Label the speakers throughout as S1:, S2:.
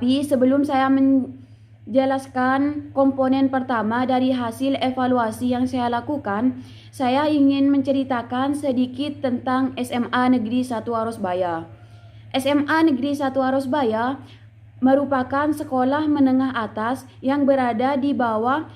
S1: Tapi sebelum saya menjelaskan komponen pertama dari hasil evaluasi yang saya lakukan, saya ingin menceritakan sedikit tentang SMA Negeri 1 Arosbaya. SMA Negeri 1 Arosbaya merupakan sekolah menengah atas yang berada di bawah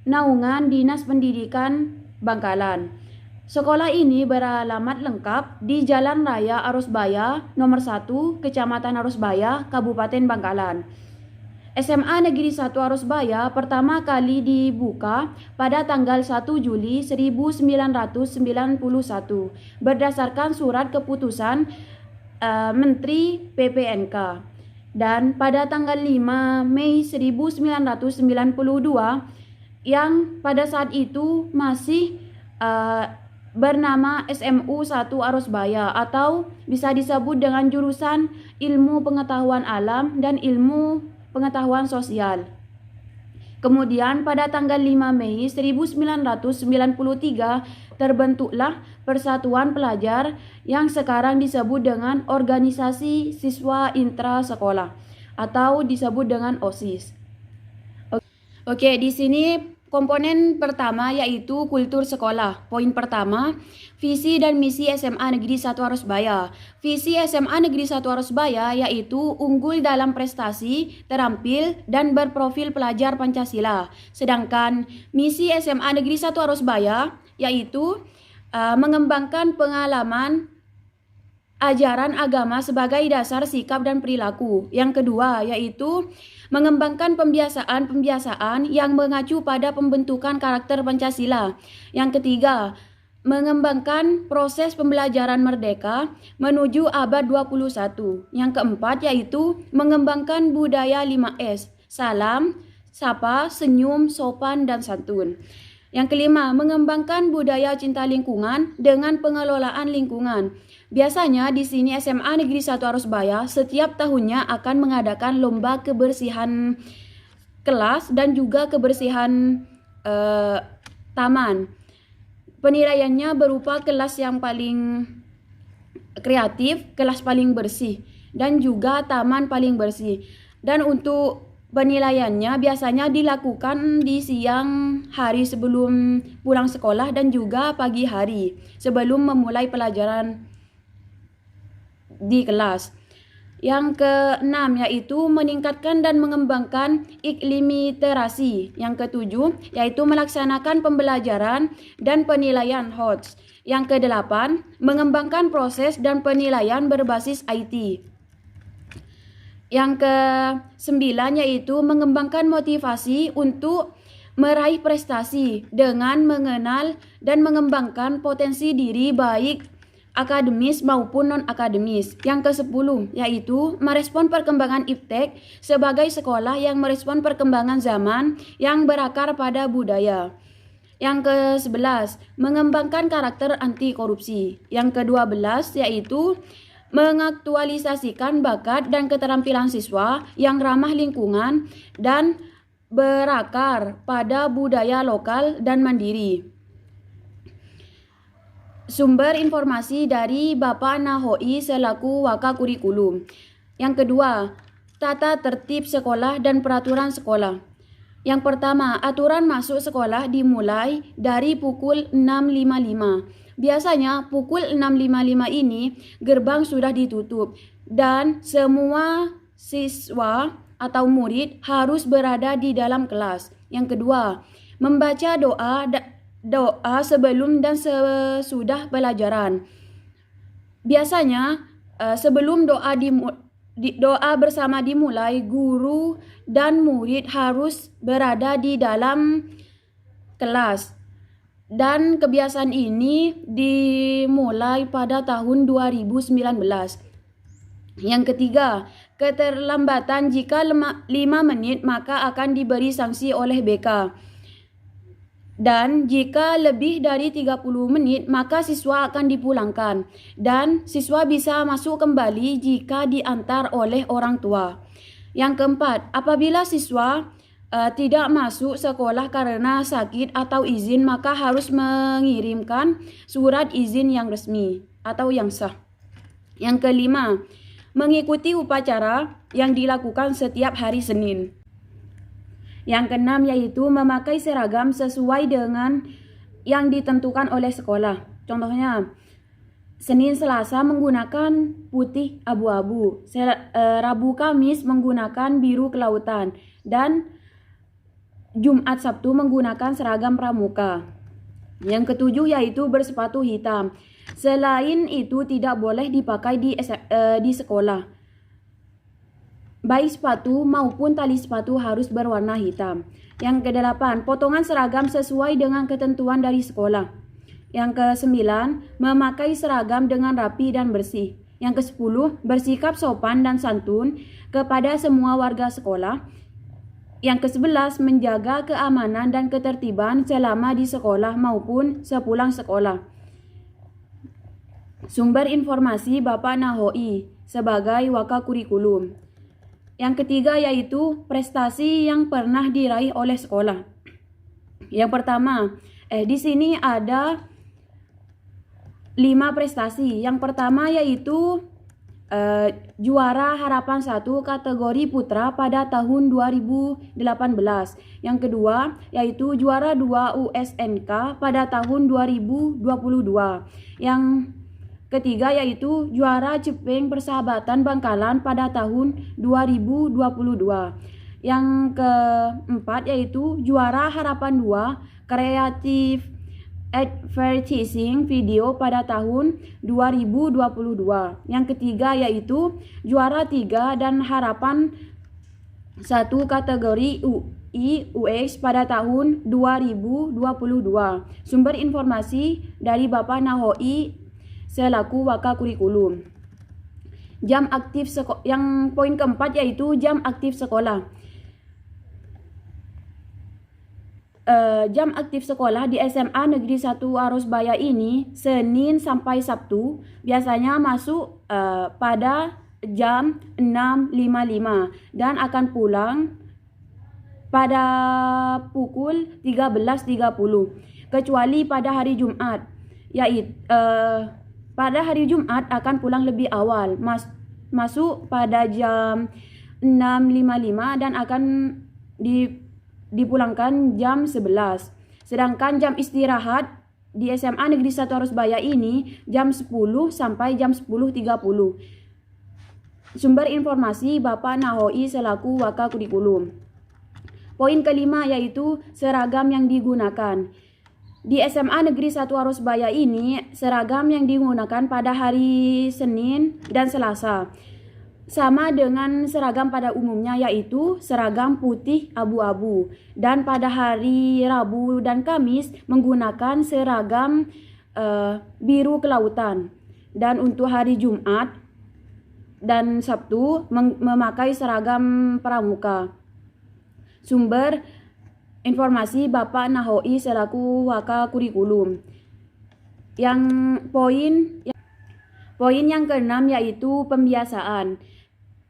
S1: naungan Dinas Pendidikan Bangkalan. Sekolah ini beralamat lengkap di Jalan Raya Arosbaya nomor 1, Kecamatan Arosbaya, Kabupaten Bangkalan. SMA Negeri 1 Arosbaya pertama kali dibuka pada tanggal 1 Juli 1991 berdasarkan surat keputusan Menteri PPNK. Dan pada tanggal 5 Mei 1992 yang pada saat itu masih bernama SMU 1 Arosbaya atau bisa disebut dengan jurusan Ilmu Pengetahuan Alam dan Ilmu Pengetahuan Sosial. Kemudian pada tanggal 5 Mei 1993 terbentuklah Persatuan Pelajar yang sekarang disebut dengan Organisasi Siswa Intra Sekolah atau disebut dengan OSIS. Oke, di sini komponen pertama yaitu kultur sekolah. Poin pertama, visi dan misi SMA Negeri 1 Arosbaya. Visi SMA Negeri 1 Arosbaya yaitu unggul dalam prestasi, terampil, dan berprofil pelajar Pancasila. Sedangkan misi SMA Negeri 1 Arosbaya yaitu mengembangkan pengalaman ajaran agama sebagai dasar sikap dan perilaku. Yang kedua yaitu mengembangkan pembiasaan yang mengacu pada pembentukan karakter Pancasila. Yang ketiga, mengembangkan proses pembelajaran merdeka menuju abad 21. Yang keempat yaitu mengembangkan budaya 5S, salam, sapa, senyum, sopan, dan santun. Yang kelima, mengembangkan budaya cinta lingkungan dengan pengelolaan lingkungan. Biasanya di sini SMA Negeri 1 Arosbaya setiap tahunnya akan mengadakan lomba kebersihan kelas dan juga kebersihan taman. Penilaiannya berupa kelas yang paling kreatif, kelas paling bersih, dan juga taman paling bersih. Dan untuk penilaiannya biasanya dilakukan di siang hari sebelum pulang sekolah dan juga pagi hari sebelum memulai pelajaran di kelas. Yang keenam yaitu meningkatkan dan mengembangkan iklim literasi. Yang ketujuh yaitu melaksanakan pembelajaran dan penilaian HOTS. Yang kedelapan mengembangkan proses dan penilaian berbasis IT. Yang kesembilan yaitu mengembangkan motivasi untuk meraih prestasi dengan mengenal dan mengembangkan potensi diri baik akademis maupun non-akademis. Yang ke-10 yaitu merespon perkembangan iptek sebagai sekolah yang merespon perkembangan zaman yang berakar pada budaya. Yang ke-11 mengembangkan karakter anti korupsi. Yang ke-12 yaitu mengaktualisasikan bakat dan keterampilan siswa yang ramah lingkungan dan berakar pada budaya lokal dan mandiri. Sumber informasi dari Bapak Nahoi selaku Wakakurikulum. Yang kedua, tata tertib sekolah dan peraturan sekolah. Yang pertama, aturan masuk sekolah dimulai dari pukul 6.55. Biasanya pukul 6.55 ini gerbang sudah ditutup dan semua siswa atau murid harus berada di dalam kelas. Yang kedua, membaca doa sebelum dan sesudah pelajaran. Biasanya sebelum doa bersama dimulai, guru dan murid harus berada di dalam kelas. Dan kebiasaan ini dimulai pada tahun 2019. Yang ketiga, keterlambatan jika 5 menit maka akan diberi sanksi oleh BK. Dan jika lebih dari 30 menit maka siswa akan dipulangkan dan siswa bisa masuk kembali jika diantar oleh orang tua. Yang keempat, apabila siswa tidak masuk sekolah karena sakit atau izin maka harus mengirimkan surat izin yang resmi atau yang sah. Yang kelima, mengikuti upacara yang dilakukan setiap hari Senin. Yang keenam yaitu memakai seragam sesuai dengan yang ditentukan oleh sekolah. Contohnya, Senin Selasa menggunakan putih abu-abu, Rabu Kamis menggunakan biru kelautan, dan Jumat Sabtu menggunakan seragam pramuka. Yang ketujuh yaitu bersepatu hitam. Selain itu tidak boleh dipakai di sekolah. Baik sepatu maupun tali sepatu harus berwarna hitam. Yang kedelapan, potongan seragam sesuai dengan ketentuan dari sekolah. Yang kesembilan, memakai seragam dengan rapi dan bersih. Yang kesepuluh, bersikap sopan dan santun kepada semua warga sekolah. Yang kesebelas, menjaga keamanan dan ketertiban selama di sekolah maupun sepulang sekolah. Sumber informasi Bapak Nahoi sebagai Wakakurikulum. Yang ketiga yaitu prestasi yang pernah diraih oleh sekolah. Yang pertama, di sini ada 5 prestasi. Yang pertama yaitu juara Harapan 1 kategori putra pada tahun 2018. Yang kedua yaitu juara 2 USNK pada tahun 2022. Yang ketiga yaitu juara Cepeng Persahabatan Bangkalan pada tahun 2022. Yang keempat yaitu juara Harapan 2 Kreatif Advertising Video pada tahun 2022. Yang ketiga yaitu juara 3 dan Harapan 1 kategori UI UX pada tahun 2022. Sumber informasi dari Bapak Nahoi selaku Wakakurikulum. Jam aktif yang poin keempat yaitu jam aktif sekolah. Jam aktif sekolah di SMA Negeri 1 Arosbaya ini Senin sampai Sabtu biasanya masuk pada jam 6.55 dan akan pulang pada pukul 13.30 kecuali pada hari Jumat, yaitu pada hari Jumat akan pulang lebih awal, masuk pada jam 6.55 dan akan dipulangkan jam 11. Sedangkan jam istirahat di SMA Negeri 1 Arosbaya ini jam 10 sampai jam 10.30. Sumber informasi Bapak Nahoi selaku Wakakurikulum. Poin kelima yaitu seragam yang digunakan. Di SMA Negeri 1 Arosbaya ini seragam yang digunakan pada hari Senin dan Selasa sama dengan seragam pada umumnya yaitu seragam putih abu-abu, dan pada hari Rabu dan Kamis menggunakan seragam biru kelautan, dan untuk hari Jumat dan Sabtu memakai seragam pramuka. Sumber informasi Bapak Nahoi selaku Wakakurikulum. Yang poin yang keenam yaitu pembiasaan.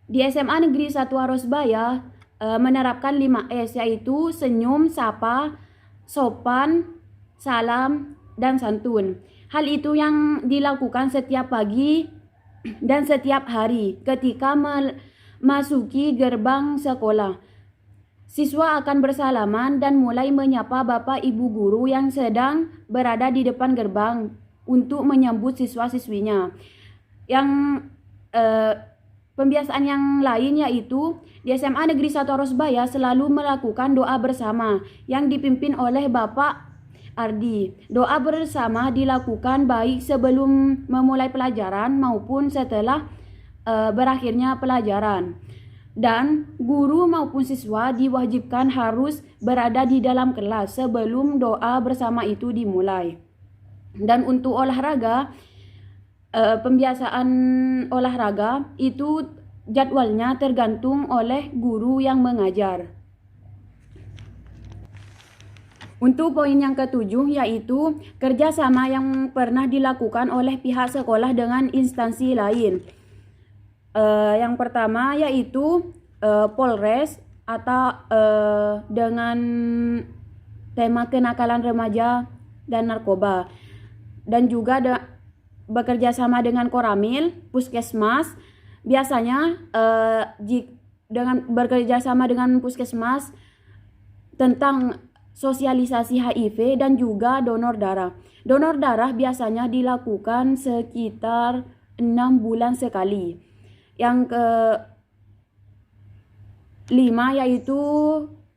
S1: Di SMA Negeri 1 Arosbaya menerapkan 5S yaitu senyum, sapa, sopan, salam, dan santun. Hal itu yang dilakukan setiap pagi dan setiap hari ketika memasuki gerbang sekolah. Siswa akan bersalaman dan mulai menyapa Bapak Ibu guru yang sedang berada di depan gerbang untuk menyambut siswa-siswinya. Yang pembiasaan yang lain yaitu di SMA Negeri 1 Arosbaya selalu melakukan doa bersama yang dipimpin oleh Bapak Ardi. Doa bersama dilakukan baik sebelum memulai pelajaran maupun setelah berakhirnya pelajaran. Dan guru maupun siswa diwajibkan harus berada di dalam kelas sebelum doa bersama itu dimulai. Dan untuk olahraga, pembiasaan olahraga itu jadwalnya tergantung oleh guru yang mengajar. Untuk poin yang ketujuh yaitu kerjasama yang pernah dilakukan oleh pihak sekolah dengan instansi lain. Yang pertama yaitu Polres atau dengan tema kenakalan remaja dan narkoba, dan juga bekerja sama dengan Koramil, Puskesmas, Biasanya dengan bekerja sama dengan puskesmas tentang sosialisasi HIV dan juga donor darah. Donor darah biasanya dilakukan sekitar 6 bulan sekali. Yang kelima yaitu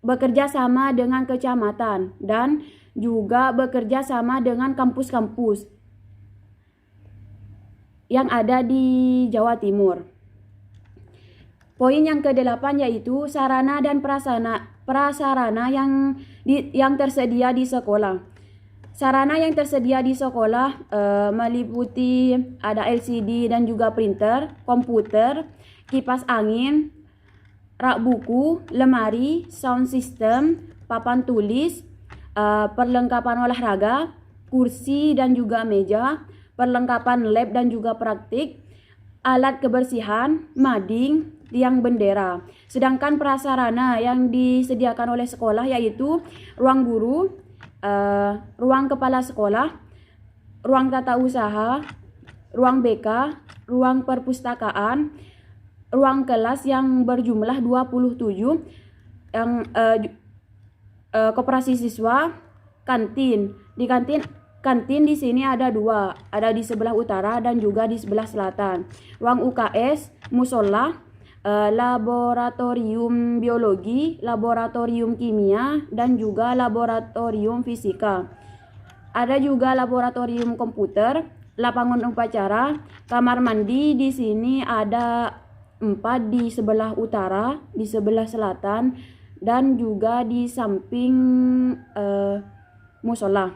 S1: bekerja sama dengan kecamatan dan juga bekerja sama dengan kampus-kampus yang ada di Jawa Timur. Poin yang ke-8 yaitu sarana dan prasarana yang tersedia di sekolah. Sarana yang tersedia di sekolah meliputi ada LCD dan juga printer, komputer, kipas angin, rak buku, lemari, sound system, papan tulis, perlengkapan olahraga, kursi dan juga meja, perlengkapan lab dan juga praktik, alat kebersihan, mading, tiang bendera. Sedangkan prasarana yang disediakan oleh sekolah yaitu ruang guru, ruang kepala sekolah, ruang tata usaha, ruang BK, ruang perpustakaan, ruang kelas yang berjumlah 27, yang koperasi siswa, kantin. Di kantin di sini ada 2, ada di sebelah utara dan juga di sebelah selatan. Ruang UKS, musola, laboratorium biologi, laboratorium kimia, dan juga laboratorium fisika. Ada juga laboratorium komputer, lapangan upacara, kamar mandi. Di sini ada 4 di sebelah utara, di sebelah selatan, dan juga di samping musola.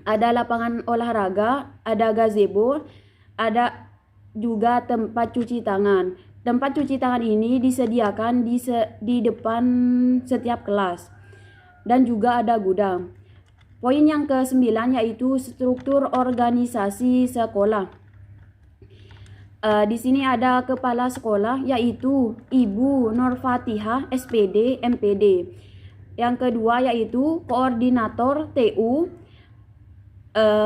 S1: Ada lapangan olahraga, ada gazebo, ada juga tempat cuci tangan. Tempat cuci tangan ini disediakan di depan setiap kelas. Dan juga ada gudang. Poin yang ke-9 yaitu struktur organisasi sekolah. Di sini ada kepala sekolah yaitu Ibu Nur Fatihah SPD MPD. Yang kedua yaitu koordinator TU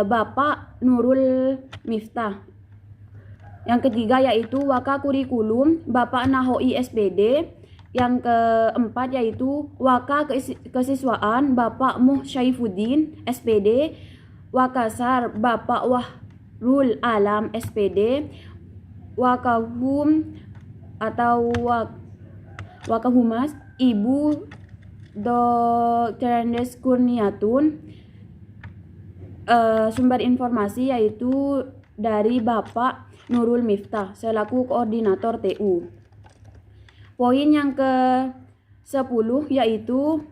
S1: Bapak Nurul Miftah. Yang ketiga yaitu Waka Kurikulum Bapak Nahoi SPD. Yang keempat yaitu Waka Kesiswaan Bapak Muh Syaifuddin SPD. Wakasar Bapak Wahrul Alam SPD. Wakahum atau Wakahumas Ibu Dr. Andes Kurniatun. Sumber informasi yaitu dari Bapak Nurul Miftah selaku koordinator TU. Poin yang ke-10 yaitu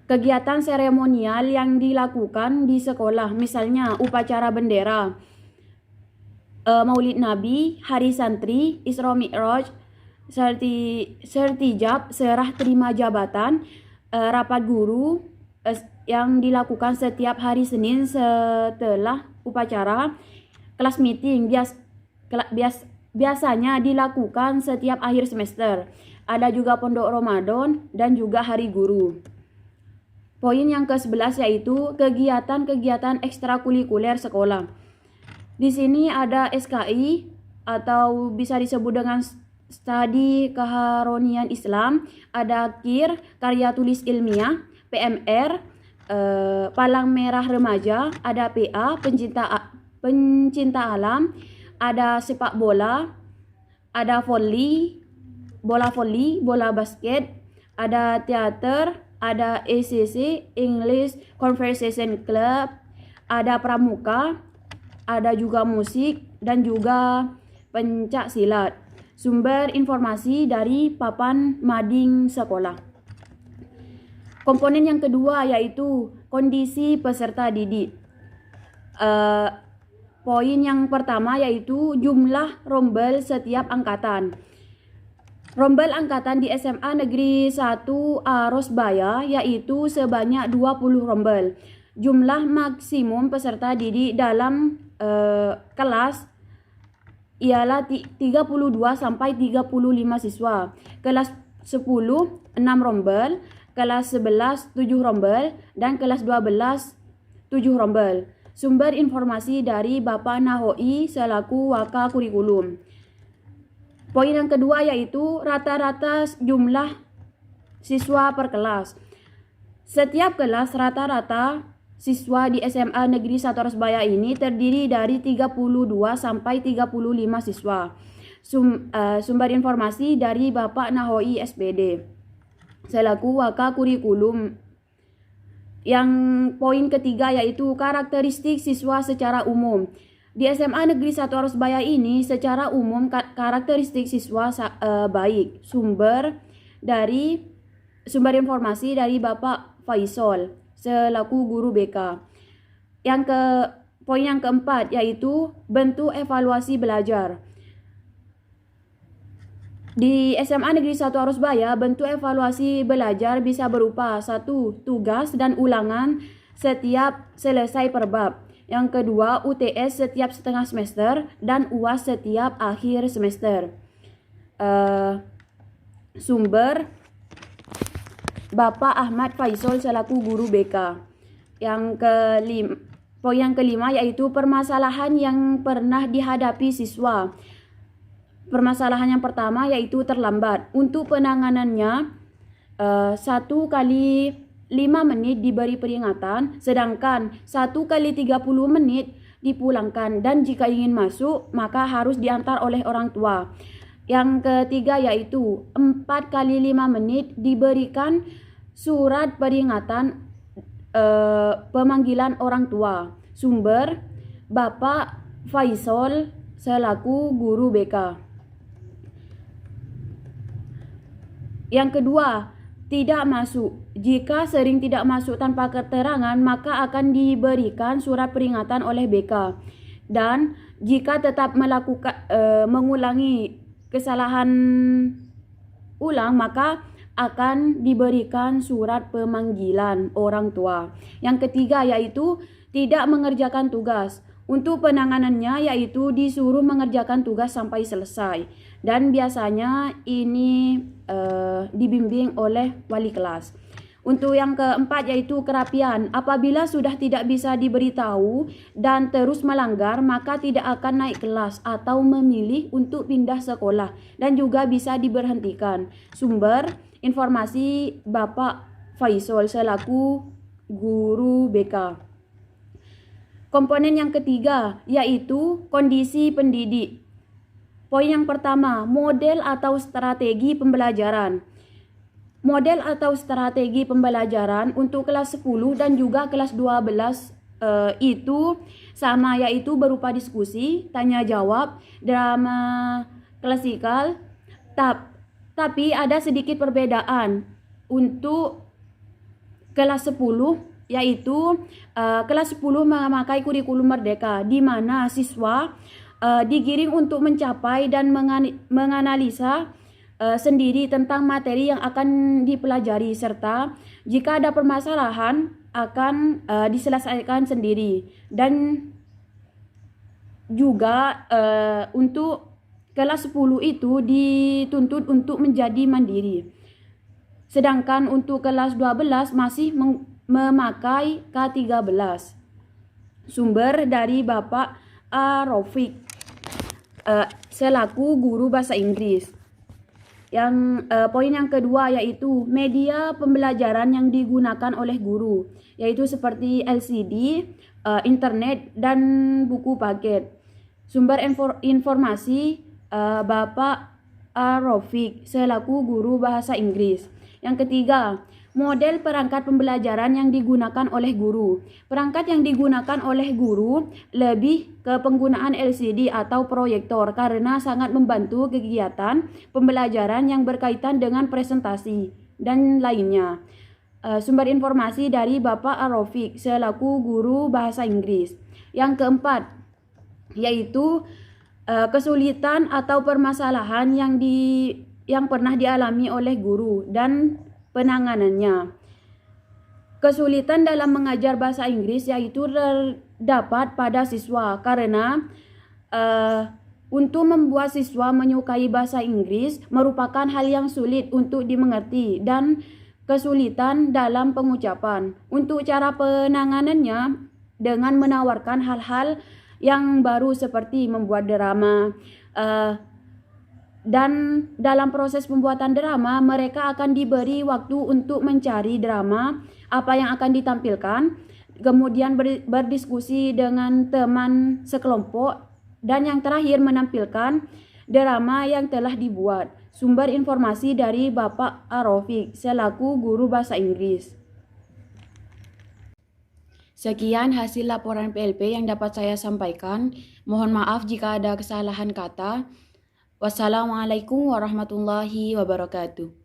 S1: kegiatan seremonial yang dilakukan di sekolah, misalnya upacara bendera, Maulid Nabi, Hari Santri, Isra Mi'raj, sertijab, serah terima jabatan, rapat guru yang dilakukan setiap hari Senin setelah upacara, kelas meeting biasanya dilakukan setiap akhir semester. Ada juga pondok Ramadan dan juga hari guru. Poin yang ke-11 yaitu kegiatan-kegiatan ekstrakurikuler sekolah. Di sini ada SKI atau bisa disebut dengan Studi Keharonian Islam, ada KIR, karya tulis ilmiah, PMR, Palang Merah Remaja, ada PA, pencinta alam, ada sepak bola, ada bola voli, bola basket, ada teater, ada ECC, English Conversation Club, ada pramuka, ada juga musik, dan juga pencak silat. Sumber informasi dari papan mading sekolah. Komponen yang kedua yaitu kondisi peserta didik. Poin yang pertama yaitu jumlah rombel setiap angkatan. Rombel angkatan di SMA Negeri 1 Arosbaya yaitu sebanyak 20 rombel. Jumlah maksimum peserta didik dalam kelas ialah 32 sampai 35 siswa. Kelas 10 6 rombel, kelas 11 7 rombel, dan kelas 12 7 rombel. Sumber informasi dari Bapak Nahoi selaku Waka Kurikulum. Poin yang kedua yaitu rata-rata jumlah siswa per kelas. Setiap kelas rata-rata siswa di SMA Negeri 1 Arosbaya ini terdiri dari 32 sampai 35 siswa. Sumber informasi dari Bapak Nahoi SPD selaku Waka Kurikulum. Yang poin ketiga yaitu karakteristik siswa secara umum. Di SMA Negeri 1 Arosbaya ini secara umum karakteristik siswa baik. Sumber informasi dari Bapak Faisal selaku guru BK. Poin yang keempat yaitu bentuk evaluasi belajar. Di SMA Negeri 1 Arosbaya, bentuk evaluasi belajar bisa berupa 1. Tugas dan ulangan setiap selesai per bab. Yang kedua, UTS setiap setengah semester dan UAS setiap akhir semester. Sumber Bapak Ahmad Faisal selaku guru BK. Poin yang kelima yaitu permasalahan yang pernah dihadapi siswa. Permasalahan yang pertama yaitu terlambat. Untuk penanganannya 1 kali 5 menit diberi peringatan, sedangkan 1 kali 30 menit dipulangkan, dan jika ingin masuk maka harus diantar oleh orang tua. Yang ketiga yaitu 4 kali 5 menit diberikan surat peringatan pemanggilan orang tua. Sumber Bapak Faisal selaku guru BK. Yang kedua, tidak masuk. Jika sering tidak masuk tanpa keterangan, maka akan diberikan surat peringatan oleh BK. Dan jika tetap mengulangi kesalahan ulang, maka akan diberikan surat pemanggilan orang tua. Yang ketiga yaitu tidak mengerjakan tugas. Untuk penanganannya yaitu disuruh mengerjakan tugas sampai selesai, dan biasanya ini dibimbing oleh wali kelas. Untuk yang keempat yaitu kerapian. Apabila sudah tidak bisa diberitahu dan terus melanggar, maka tidak akan naik kelas atau memilih untuk pindah sekolah dan juga bisa diberhentikan. Sumber informasi Bapak Faisal selaku guru BK. Komponen yang ketiga yaitu kondisi pendidik. Poin yang pertama, model atau strategi pembelajaran. Model atau strategi pembelajaran untuk kelas 10 dan juga kelas 12 itu sama, yaitu berupa diskusi, tanya jawab, drama klasikal. Tapi ada sedikit perbedaan untuk kelas 10, yaitu kelas 10 memakai kurikulum merdeka, di mana siswa digiring untuk mencapai dan menganalisa sendiri tentang materi yang akan dipelajari, serta jika ada permasalahan akan diselesaikan sendiri. Dan juga untuk kelas 10 itu dituntut untuk menjadi mandiri. Sedangkan untuk kelas 12 masih memakai K13. Sumber dari Bapak Arofik selaku guru bahasa Inggris. Poin yang kedua yaitu media pembelajaran yang digunakan oleh guru, yaitu seperti LCD, internet, dan buku paket. Sumber informasi Bapak Arofik selaku guru bahasa Inggris. Yang ketiga, model perangkat pembelajaran yang digunakan oleh guru. Perangkat yang digunakan oleh guru lebih ke penggunaan LCD atau proyektor karena sangat membantu kegiatan pembelajaran yang berkaitan dengan presentasi dan lainnya. Sumber informasi dari Bapak Arofik selaku guru bahasa Inggris. Yang keempat, yaitu kesulitan atau permasalahan yang pernah dialami oleh guru dan penanganannya. Kesulitan dalam mengajar bahasa Inggris yaitu terdapat pada siswa karena untuk membuat siswa menyukai bahasa Inggris merupakan hal yang sulit untuk dimengerti dan kesulitan dalam pengucapan. Untuk cara penanganannya dengan menawarkan hal-hal yang baru seperti membuat drama. Dan dalam proses pembuatan drama, mereka akan diberi waktu untuk mencari drama apa yang akan ditampilkan, kemudian berdiskusi dengan teman sekelompok, dan yang terakhir menampilkan drama yang telah dibuat. Sumber informasi dari Bapak Arofik selaku guru bahasa Inggris. Sekian hasil laporan PLP yang dapat saya sampaikan. Mohon maaf jika ada kesalahan kata. Wassalamualaikum warahmatullahi wabarakatuh.